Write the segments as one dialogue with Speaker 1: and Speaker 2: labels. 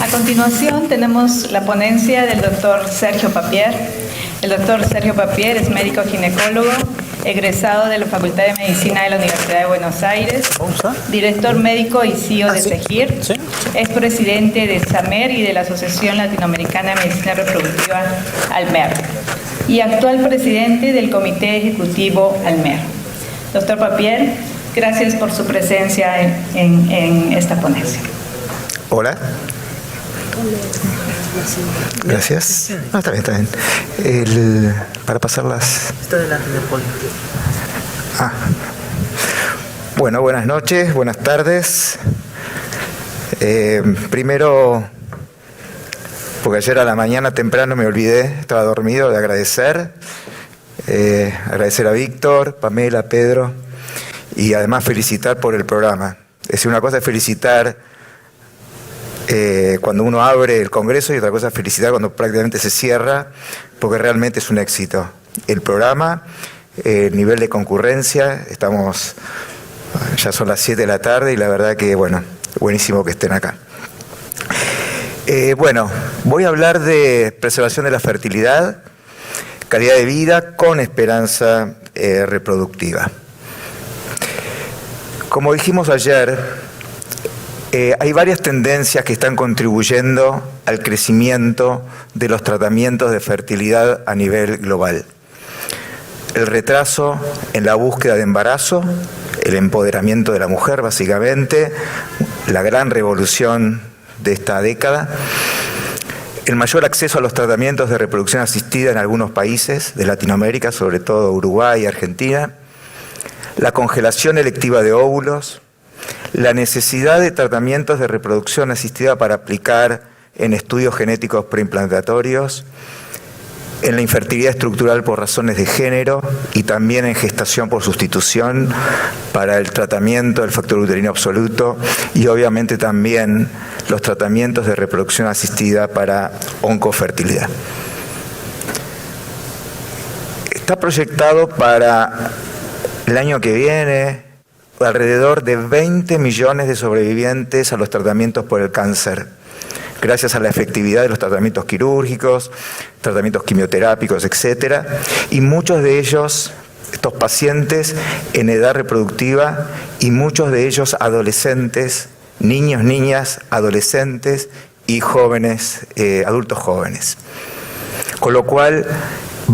Speaker 1: A continuación tenemos la ponencia del doctor Sergio Papier. El doctor Sergio Papier es médico ginecólogo, egresado de la Facultad de Medicina de la Universidad de Buenos Aires, director médico y CEO de SEGIR, es presidente de SAMER y de la Asociación Latinoamericana de Medicina Reproductiva ALMER y actual presidente del Comité Ejecutivo ALMER. Doctor Papier, gracias por su presencia en esta ponencia.
Speaker 2: Hola. Gracias. No, está bien. Para pasarlas.
Speaker 3: Está delante de Paul.
Speaker 2: Bueno, buenas noches, buenas tardes. Primero, porque ayer a la mañana temprano me olvidé, estaba dormido, de agradecer. Agradecer a Víctor, Pamela, Pedro y además felicitar por el programa. Es decir, una cosa es felicitar cuando uno abre el Congreso y otra cosa es felicitar cuando prácticamente se cierra, porque realmente es un éxito. El programa, el nivel de concurrencia, ya son las 7 de la tarde y la verdad que, bueno, buenísimo que estén acá. Voy a hablar de preservación de la fertilidad, calidad de vida con esperanza reproductiva. Como dijimos ayer, hay varias tendencias que están contribuyendo al crecimiento de los tratamientos de fertilidad a nivel global. El retraso en la búsqueda de embarazo, el empoderamiento de la mujer básicamente, la gran revolución de esta década, el mayor acceso a los tratamientos de reproducción asistida en algunos países de Latinoamérica, sobre todo Uruguay y Argentina, la congelación electiva de óvulos, la necesidad de tratamientos de reproducción asistida para aplicar en estudios genéticos preimplantatorios, en la infertilidad estructural por razones de género y también en gestación por sustitución para el tratamiento del factor uterino absoluto y obviamente también los tratamientos de reproducción asistida para oncofertilidad. Está proyectado para el año que viene alrededor de 20 millones de sobrevivientes a los tratamientos por el cáncer, gracias a la efectividad de los tratamientos quirúrgicos, tratamientos quimioterápicos, etc. Y muchos de ellos, estos pacientes en edad reproductiva y muchos de ellos adolescentes, niños, niñas, adolescentes y jóvenes, adultos jóvenes. Con lo cual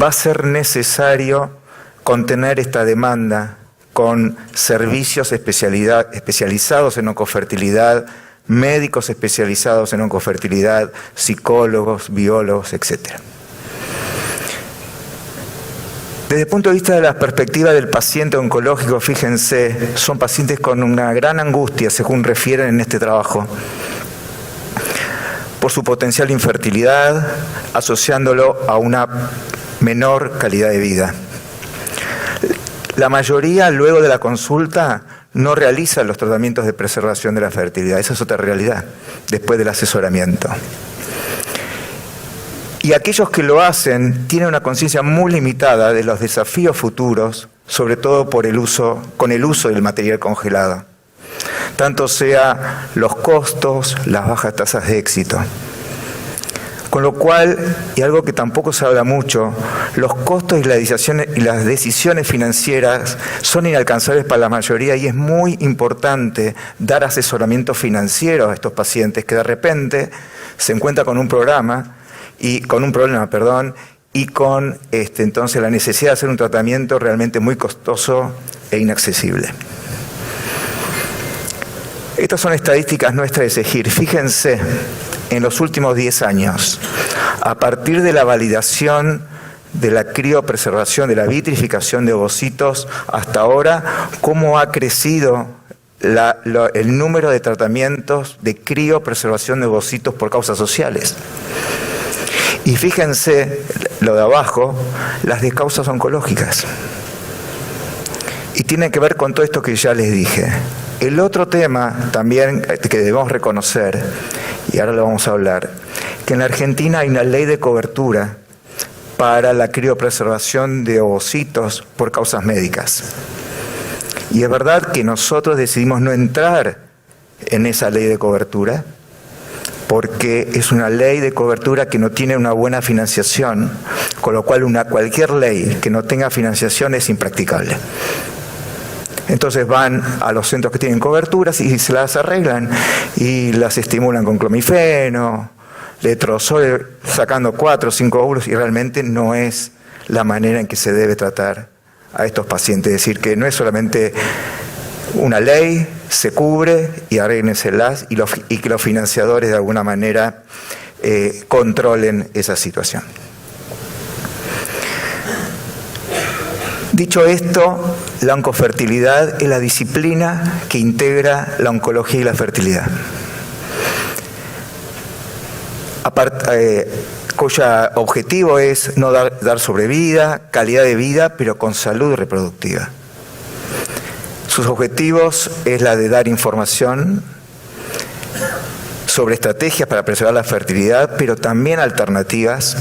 Speaker 2: va a ser necesario contener esta demanda con servicios especializados en oncofertilidad, médicos especializados en oncofertilidad, psicólogos, biólogos, etc. Desde el punto de vista de la perspectiva del paciente oncológico, fíjense, son pacientes con una gran angustia, según refieren en este trabajo, por su potencial infertilidad, asociándolo a una menor calidad de vida. La mayoría, luego de la consulta, no realiza los tratamientos de preservación de la fertilidad. Esa es otra realidad, después del asesoramiento. Y aquellos que lo hacen tienen una conciencia muy limitada de los desafíos futuros, sobre todo con el uso del material congelado. Tanto sea los costos, las bajas tasas de éxito. Con lo cual, y algo que tampoco se habla mucho, los costos y las decisiones financieras son inalcanzables para la mayoría y es muy importante dar asesoramiento financiero a estos pacientes que de repente se encuentran con un problema y con entonces la necesidad de hacer un tratamiento realmente muy costoso e inaccesible. Estas son estadísticas nuestras de SEGIR. Fíjense, en los últimos 10 años, a partir de la validación de la criopreservación, de la vitrificación de ovocitos hasta ahora, cómo ha crecido el número de tratamientos de criopreservación de ovocitos por causas sociales. Y fíjense, lo de abajo, las de causas oncológicas. Y tiene que ver con todo esto que ya les dije. El otro tema también que debemos reconocer, y ahora lo vamos a hablar, que en la Argentina hay una ley de cobertura para la criopreservación de ovocitos por causas médicas. Y es verdad que nosotros decidimos no entrar en esa ley de cobertura porque es una ley de cobertura que no tiene una buena financiación, con lo cual cualquier ley que no tenga financiación es impracticable. Entonces van a los centros que tienen coberturas y se las arreglan y las estimulan con clomifeno, letrozol, sacando 4 o 5 óvulos, y realmente no es la manera en que se debe tratar a estos pacientes. Es decir, que no es solamente una ley, se cubre y arréglenselas, y que los financiadores de alguna manera controlen esa situación. Dicho esto, la oncofertilidad es la disciplina que integra la oncología y la fertilidad, cuyo objetivo es no dar sobrevida, calidad de vida, pero con salud reproductiva. Sus objetivos es la de dar información sobre estrategias para preservar la fertilidad, pero también alternativas,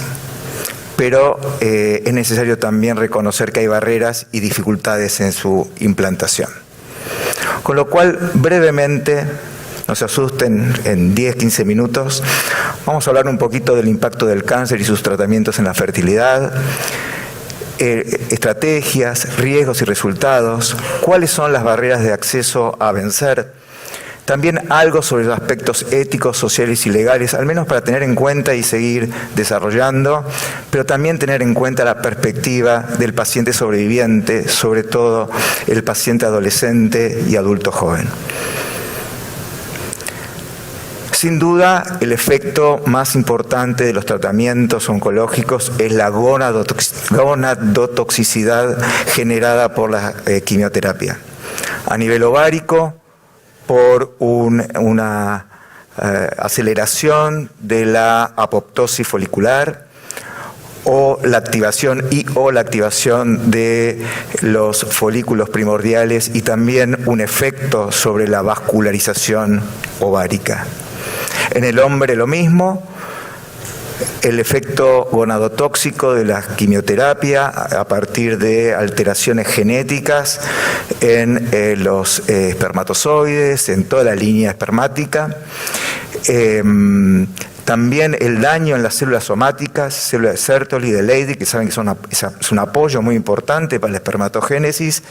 Speaker 2: pero es necesario también reconocer que hay barreras y dificultades en su implantación. Con lo cual, brevemente, no se asusten, en 10-15 minutos, vamos a hablar un poquito del impacto del cáncer y sus tratamientos en la fertilidad, estrategias, riesgos y resultados, cuáles son las barreras de acceso a vencer, también algo sobre los aspectos éticos, sociales y legales, al menos para tener en cuenta y seguir desarrollando, pero también tener en cuenta la perspectiva del paciente sobreviviente, sobre todo el paciente adolescente y adulto joven. Sin duda, el efecto más importante de los tratamientos oncológicos es la gonadotoxicidad generada por la quimioterapia. A nivel ovárico, por una aceleración de la apoptosis folicular, o la activación de los folículos primordiales, y también un efecto sobre la vascularización ovárica. En el hombre lo mismo, el efecto gonadotóxico de la quimioterapia a partir de alteraciones genéticas en los espermatozoides, en toda la línea espermática. También el daño en las células somáticas, células de Sertoli y de Leydig, que saben que es un apoyo muy importante para la espermatogénesis,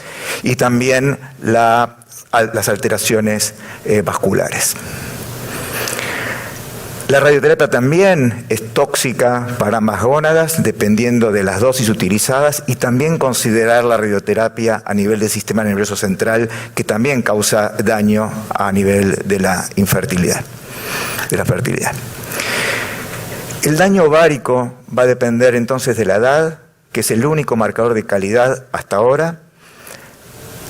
Speaker 2: y también las alteraciones vasculares. La radioterapia también es tóxica para ambas gónadas, dependiendo de las dosis utilizadas, y también considerar la radioterapia a nivel del sistema nervioso central, que también causa daño a nivel de la infertilidad, de la fertilidad. El daño ovárico va a depender entonces de la edad, que es el único marcador de calidad hasta ahora,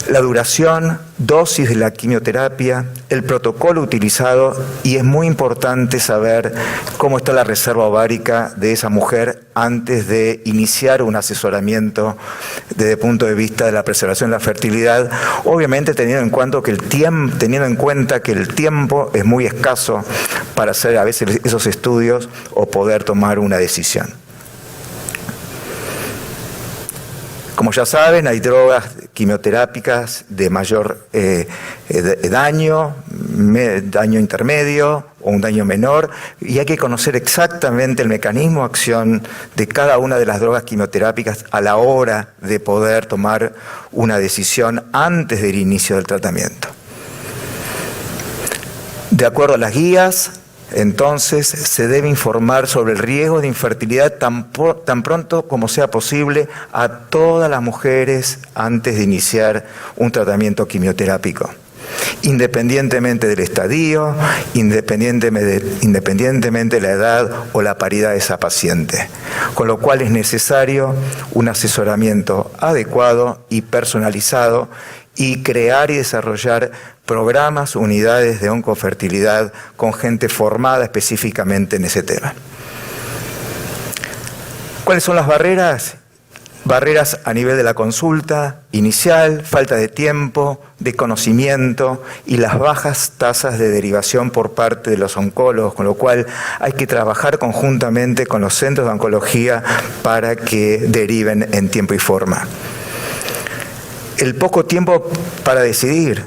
Speaker 2: la duración, dosis de la quimioterapia, el protocolo utilizado, y es muy importante saber cómo está la reserva ovárica de esa mujer antes de iniciar un asesoramiento desde el punto de vista de la preservación de la fertilidad, obviamente teniendo en cuenta que el tiempo es muy escaso para hacer a veces esos estudios o poder tomar una decisión. Como ya saben, hay drogas quimioterápicas de mayor daño intermedio o un daño menor, y hay que conocer exactamente el mecanismo de acción de cada una de las drogas quimioterápicas a la hora de poder tomar una decisión antes del inicio del tratamiento. De acuerdo a las guías, entonces se debe informar sobre el riesgo de infertilidad tan pronto como sea posible a todas las mujeres antes de iniciar un tratamiento quimioterápico, independientemente del estadio, independientemente de la edad o la paridad de esa paciente, con lo cual es necesario un asesoramiento adecuado y personalizado, y crear y desarrollar programas, unidades de oncofertilidad con gente formada específicamente en ese tema. ¿Cuáles son las barreras? Barreras a nivel de la consulta inicial, falta de tiempo, de conocimiento y las bajas tasas de derivación por parte de los oncólogos, con lo cual hay que trabajar conjuntamente con los centros de oncología para que deriven en tiempo y forma. El poco tiempo para decidir.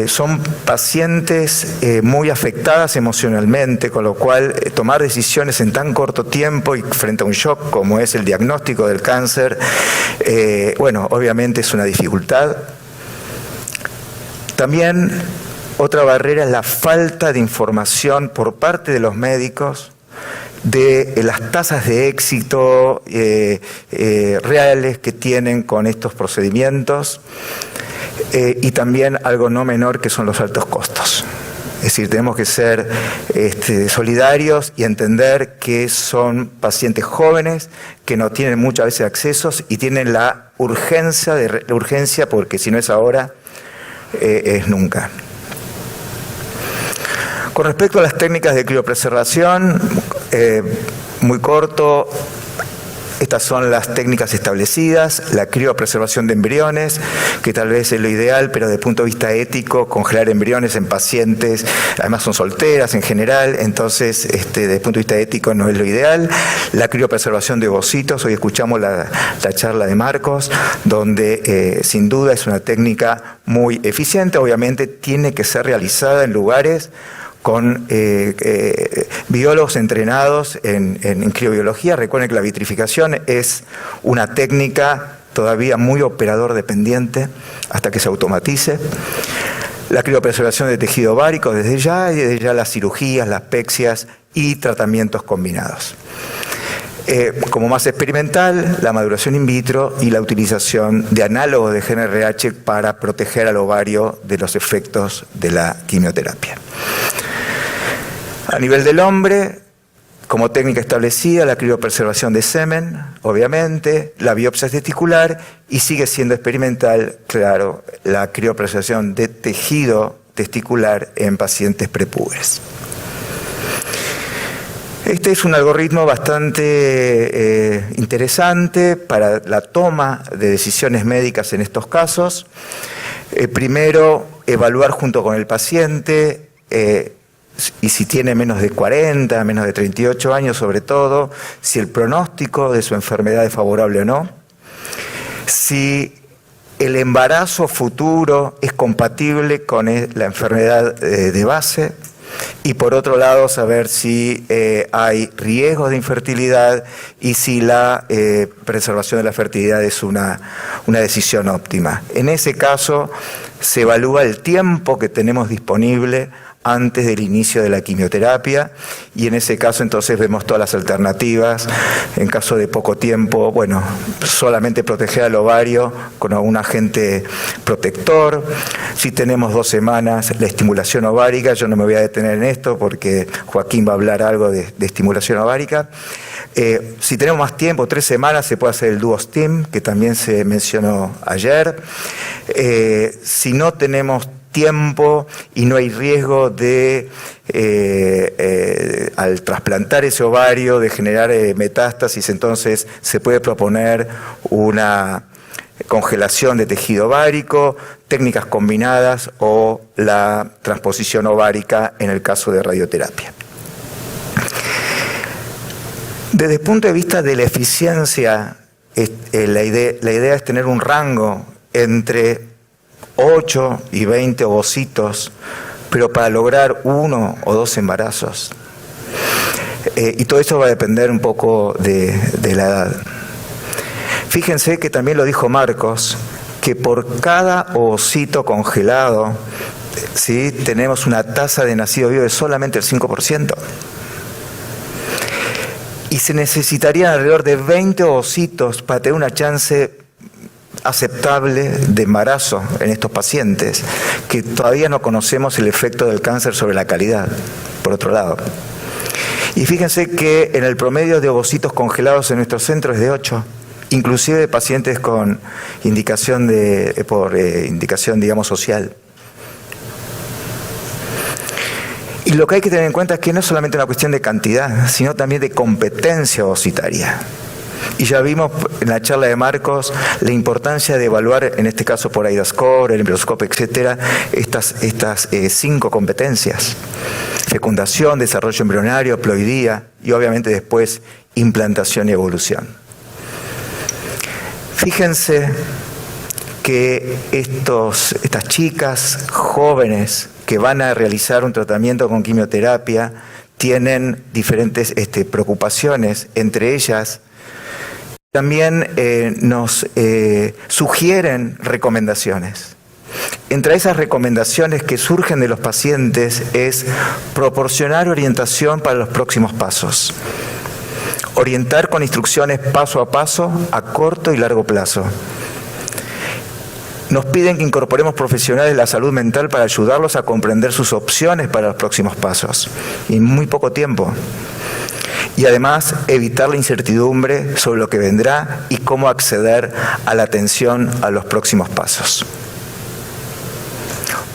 Speaker 2: Son pacientes muy afectadas emocionalmente, con lo cual tomar decisiones en tan corto tiempo y frente a un shock como es el diagnóstico del cáncer, bueno, obviamente es una dificultad. También otra barrera es la falta de información por parte de los médicos de las tasas de éxito reales que tienen con estos procedimientos, y también algo no menor que son los altos costos. Es decir, tenemos que ser solidarios y entender que son pacientes jóvenes que no tienen muchas veces accesos y tienen la urgencia porque si no es ahora, es nunca. Con respecto a las técnicas de criopreservación, muy corto, estas son las técnicas establecidas, la criopreservación de embriones, que tal vez es lo ideal, pero desde el punto de vista ético, congelar embriones en pacientes, además son solteras en general, entonces desde el punto de vista ético no es lo ideal. La criopreservación de ovocitos, hoy escuchamos la charla de Marcos, donde sin duda es una técnica muy eficiente, obviamente tiene que ser realizada en lugares con biólogos entrenados en criobiología. Recuerden que la vitrificación es una técnica todavía muy operador dependiente hasta que se automatice. La criopreservación de tejido ovárico desde ya, y desde ya las cirugías, las pexias y tratamientos combinados. Como más experimental, la maduración in vitro y la utilización de análogos de GnRH para proteger al ovario de los efectos de la quimioterapia. A nivel del hombre, como técnica establecida, la criopreservación de semen, obviamente, la biopsia testicular y sigue siendo experimental, claro, la criopreservación de tejido testicular en pacientes prepúberes. Este es un algoritmo bastante interesante para la toma de decisiones médicas en estos casos. Primero, evaluar junto con el paciente y si tiene menos de 40, menos de 38 años sobre todo, si el pronóstico de su enfermedad es favorable o no, si el embarazo futuro es compatible con la enfermedad de base, y por otro lado saber si hay riesgos de infertilidad y si la preservación de la fertilidad es una decisión óptima. En ese caso se evalúa el tiempo que tenemos disponible antes del inicio de la quimioterapia y en ese caso entonces vemos todas las alternativas. En caso de poco tiempo, bueno, solamente proteger al ovario con algún agente protector. Si tenemos 2 semanas, la estimulación ovárica, yo no me voy a detener en esto porque Joaquín va a hablar algo de estimulación ovárica. Si tenemos más tiempo, 3 semanas, se puede hacer el Duo-Stim, que también se mencionó ayer. Si no tenemos tiempo y no hay riesgo de, al trasplantar ese ovario, de generar metástasis, entonces se puede proponer una congelación de tejido ovárico, técnicas combinadas o la transposición ovárica en el caso de radioterapia. Desde el punto de vista de la eficiencia, la idea es tener un rango entre 8 y 20 ovocitos, pero para lograr 1 o 2 embarazos. Y todo eso va a depender un poco de la edad. Fíjense que también lo dijo Marcos, que por cada ovocito congelado, ¿sí?, tenemos una tasa de nacido vivo de solamente el 5%. Y se necesitarían alrededor de 20 ovocitos para tener una chance aceptable de embarazo en estos pacientes, que todavía no conocemos el efecto del cáncer sobre la calidad, por otro lado. Y fíjense que en el promedio de ovocitos congelados en nuestro centro es de 8, inclusive de pacientes con indicación por indicación, digamos, social. Y lo que hay que tener en cuenta es que no es solamente una cuestión de cantidad, sino también de competencia ovocitaria. Y ya vimos en la charla de Marcos la importancia de evaluar, en este caso por iDAScore, el embrioscopio, etcétera, estas 5 competencias: fecundación, desarrollo embrionario, ploidía y obviamente después implantación y evolución. Fíjense que estas chicas jóvenes que van a realizar un tratamiento con quimioterapia tienen diferentes preocupaciones, entre ellas también nos sugieren recomendaciones. Entre esas recomendaciones que surgen de los pacientes es proporcionar orientación para los próximos pasos. Orientar con instrucciones paso a paso, a corto y largo plazo. Nos piden que incorporemos profesionales de la salud mental para ayudarlos a comprender sus opciones para los próximos pasos. Y en muy poco tiempo. Y además evitar la incertidumbre sobre lo que vendrá y cómo acceder a la atención a los próximos pasos.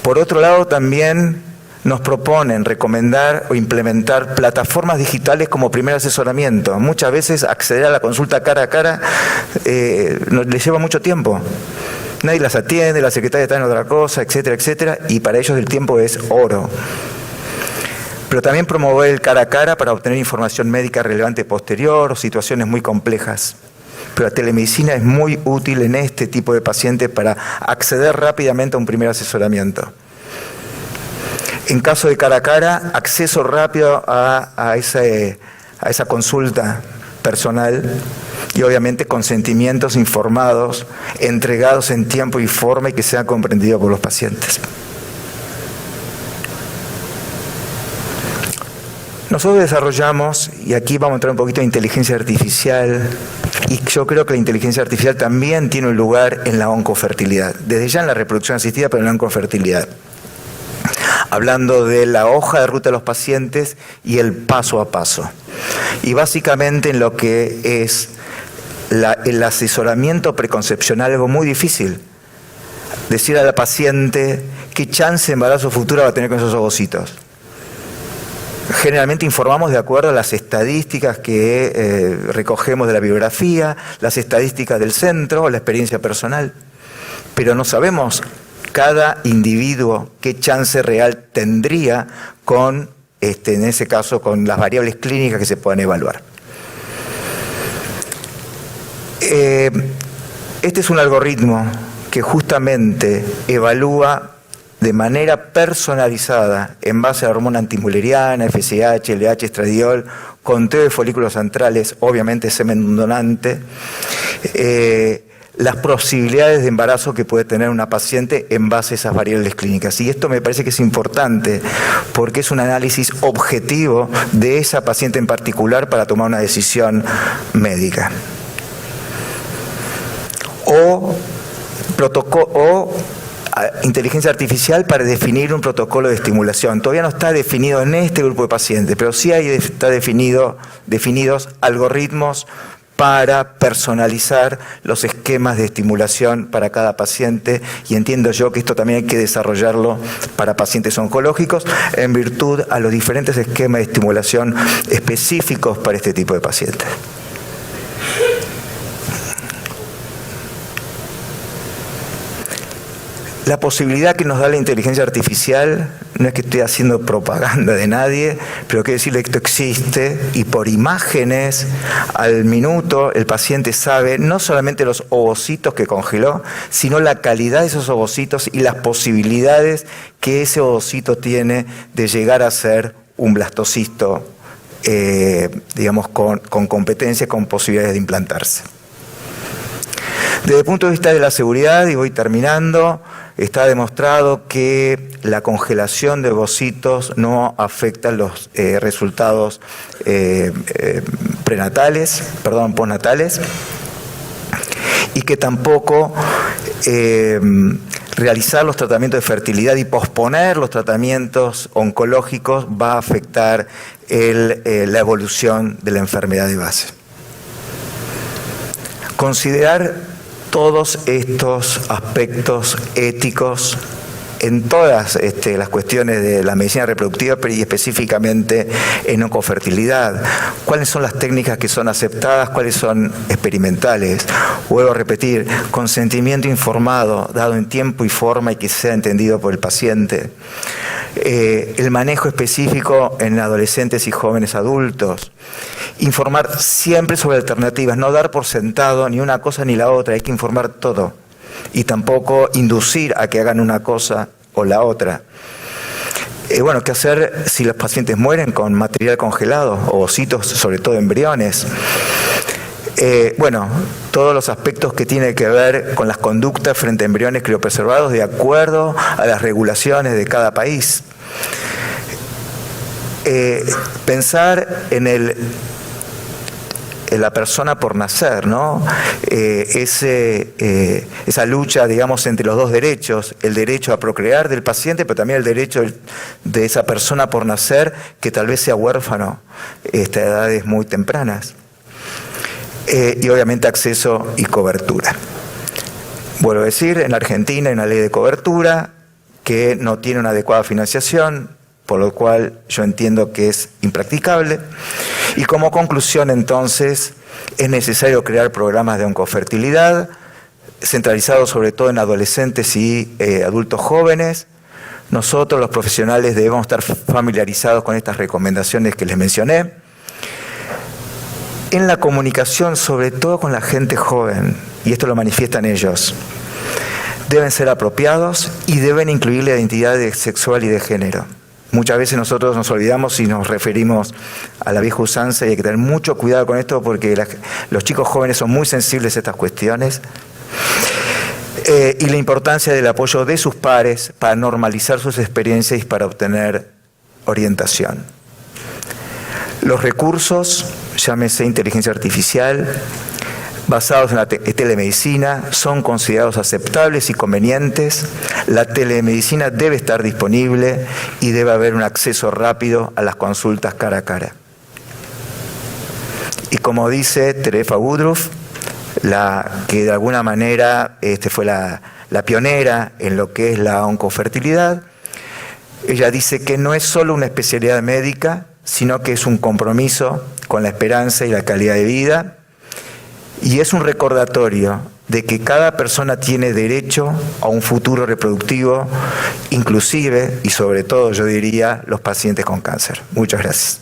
Speaker 2: Por otro lado, también nos proponen recomendar o implementar plataformas digitales como primer asesoramiento. Muchas veces acceder a la consulta cara a cara les lleva mucho tiempo. Nadie las atiende, la secretaria está en otra cosa, etcétera, etcétera, y para ellos el tiempo es oro. Pero también promover el cara a cara para obtener información médica relevante posterior o situaciones muy complejas. Pero la telemedicina es muy útil en este tipo de pacientes para acceder rápidamente a un primer asesoramiento. En caso de cara a cara, acceso rápido a esa consulta personal y obviamente consentimientos informados, entregados en tiempo y forma y que sean comprendidos por los pacientes. Nosotros desarrollamos, y aquí vamos a entrar un poquito en inteligencia artificial, y yo creo que la inteligencia artificial también tiene un lugar en la oncofertilidad, desde ya en la reproducción asistida, pero en la oncofertilidad. Hablando de la hoja de ruta de los pacientes y el paso a paso. Y básicamente en lo que es el asesoramiento preconcepcional, algo muy difícil. Decir a la paciente qué chance de embarazo futuro va a tener con esos ovocitos. Generalmente informamos de acuerdo a las estadísticas que recogemos de la bibliografía, las estadísticas del centro o la experiencia personal. Pero no sabemos cada individuo qué chance real tendría con, en ese caso, con las variables clínicas que se puedan evaluar. Este es un algoritmo que justamente evalúa de manera personalizada, en base a la hormona antimuleriana, FSH, LH, estradiol, conteo de folículos centrales, obviamente semen donante, las posibilidades de embarazo que puede tener una paciente en base a esas variables clínicas. Y esto me parece que es importante porque es un análisis objetivo de esa paciente en particular para tomar una decisión médica. O inteligencia artificial para definir un protocolo de estimulación. Todavía no está definido en este grupo de pacientes, pero sí está definidos algoritmos para personalizar los esquemas de estimulación para cada paciente, y entiendo yo que esto también hay que desarrollarlo para pacientes oncológicos en virtud a los diferentes esquemas de estimulación específicos para este tipo de pacientes. La posibilidad que nos da la inteligencia artificial, no es que estoy haciendo propaganda de nadie, pero quiero decirle que esto existe y por imágenes al minuto el paciente sabe no solamente los ovocitos que congeló, sino la calidad de esos ovocitos y las posibilidades que ese ovocito tiene de llegar a ser un blastocisto, digamos, con competencia, con posibilidades de implantarse. Desde el punto de vista de la seguridad, y voy terminando, está demostrado que la congelación de ovocitos no afecta los resultados postnatales, y que tampoco realizar los tratamientos de fertilidad y posponer los tratamientos oncológicos va a afectar la evolución de la enfermedad de base. Considerar todos estos aspectos éticos en todas las cuestiones de la medicina reproductiva, pero y específicamente en oncofertilidad. ¿Cuáles son las técnicas que son aceptadas? ¿Cuáles son experimentales? Vuelvo a repetir, consentimiento informado, dado en tiempo y forma y que sea entendido por el paciente. El manejo específico en adolescentes y jóvenes adultos. Informar siempre sobre alternativas, no dar por sentado ni una cosa ni la otra, hay que informar todo. y tampoco inducir a que hagan una cosa o la otra. Bueno, ¿qué hacer si los pacientes mueren con material congelado, ovocitos, sobre todo embriones? Bueno, todos los aspectos que tienen que ver con las conductas frente a embriones criopreservados de acuerdo a las regulaciones de cada país. Pensar en la persona por nacer, ¿no? Esa lucha, digamos, entre los dos derechos, el derecho a procrear del paciente, pero también el derecho de esa persona por nacer que tal vez sea huérfano a edades muy tempranas. Y obviamente acceso y cobertura. Vuelvo a decir, en la Argentina hay una ley de cobertura que no tiene una adecuada financiación, por lo cual yo entiendo que es impracticable. Y como conclusión, entonces, es necesario crear programas de oncofertilidad, centralizados sobre todo en adolescentes y adultos jóvenes. Nosotros, los profesionales, debemos estar familiarizados con estas recomendaciones que les mencioné. En la comunicación, sobre todo con la gente joven, y esto lo manifiestan ellos, deben ser apropiados y deben incluir la identidad sexual y de género. Muchas veces nosotros nos olvidamos y nos referimos a la vieja usanza y hay que tener mucho cuidado con esto porque los chicos jóvenes son muy sensibles a estas cuestiones. Y la importancia del apoyo de sus pares para normalizar sus experiencias y para obtener orientación. Los recursos, llámese inteligencia artificial, basados en la telemedicina, son considerados aceptables y convenientes. La telemedicina debe estar disponible y debe haber un acceso rápido a las consultas cara a cara. Y como dice Teresa Woodruff, que de alguna manera fue la pionera en lo que es la oncofertilidad, ella dice que no es solo una especialidad médica, sino que es un compromiso con la esperanza y la calidad de vida, y es un recordatorio de que cada persona tiene derecho a un futuro reproductivo, inclusive y sobre todo, yo diría, los pacientes con cáncer. Muchas gracias.